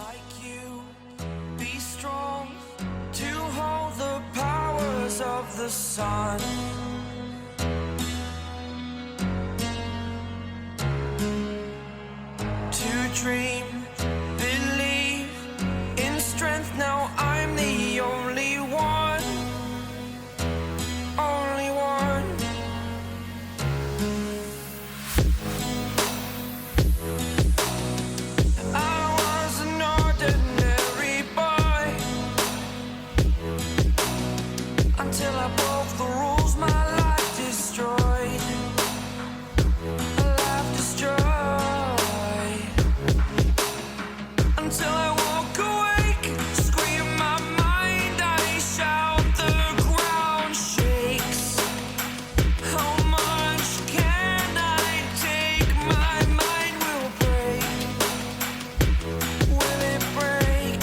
like you, be strong to hold the powers of the sun. To dream, believe in strength, now I'm the only one, only one. I was an ordinary boy until I broke the rules, my life destroyed, a life destroyed. Until I walk awake, scream my mind, I shout, the ground shakes. How much can I take? My mind will break. Will it break?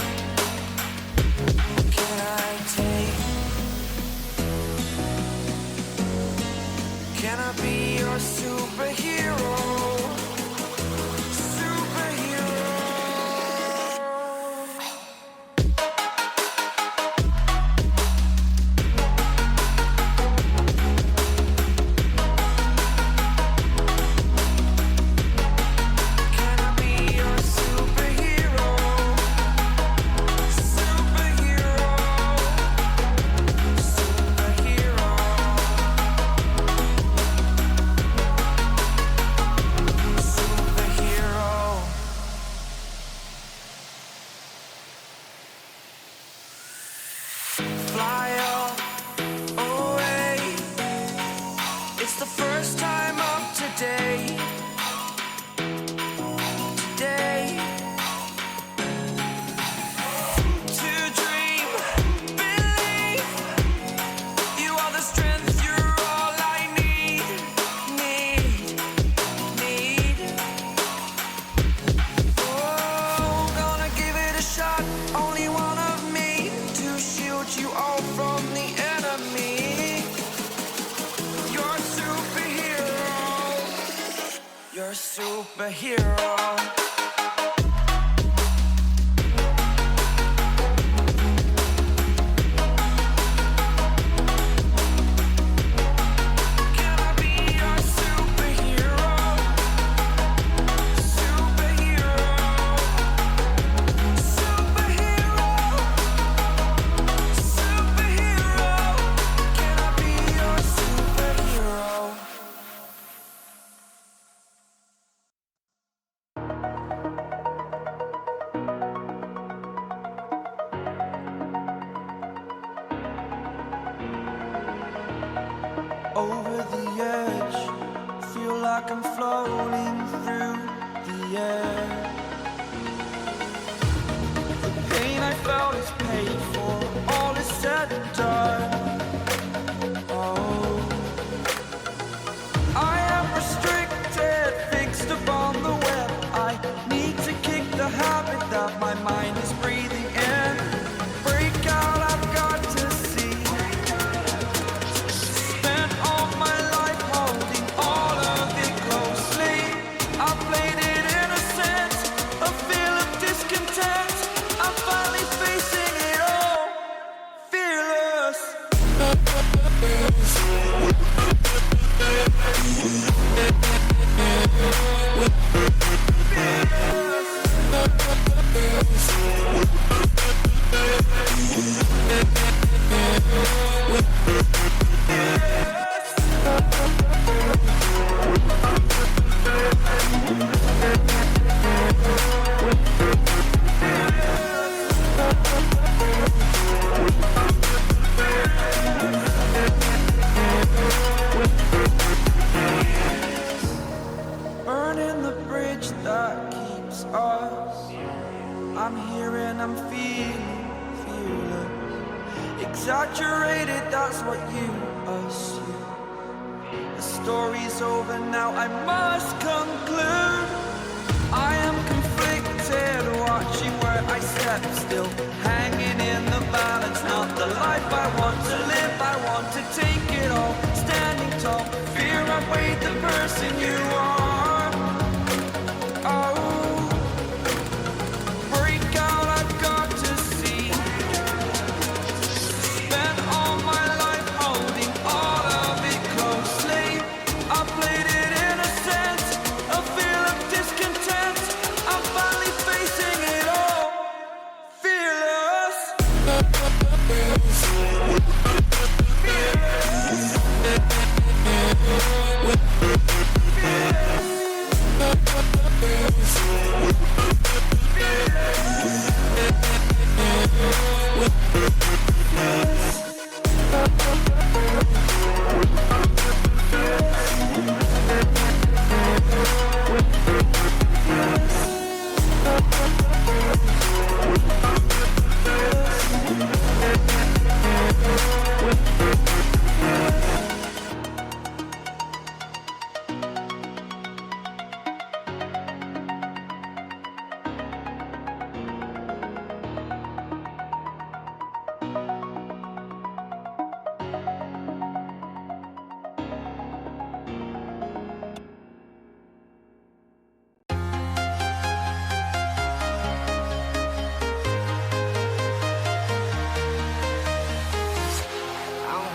What can I take? Can I be your superhero? Fly away. It's the first time of today. Today. To dream, believe. You are the strength, you're all I need. Oh, gonna give it a shot. Only one of me to shield you all from the enemy. You're a superhero. You're a superhero. Can I be your superhero? Superhero. Superhero. Superhero. Can I be your superhero? Over the edge, feel like I'm floating through the air. The pain I felt is paid for, all is said and done. Oh, I am restricted, fixed upon the web. I need to kick the habit that my mind is breathing in. Break out, I've got to see. Spent all my life holding all of it closely. I played it innocent, a feel of discontent. I'm finally facing it all, fearless. Burning the bridge that keeps us. I'm here and I'm feeling fearless. Exaggerated, that's what you assume. The story's over now, I must conclude. I am conflicted, watching where I step still, hanging in the balance. Not the life I want to live, I want to take it all. Standing tall, fear outweighed the person you are. Oh, break out.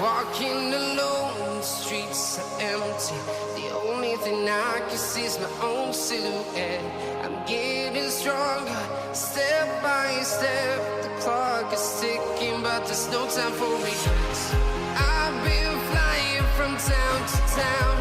Walking alone, the streets are empty. The only thing I can see is my own silhouette. I'm getting stronger, step by step. The clock is ticking, but there's no time for regrets. I've been flying from town to town,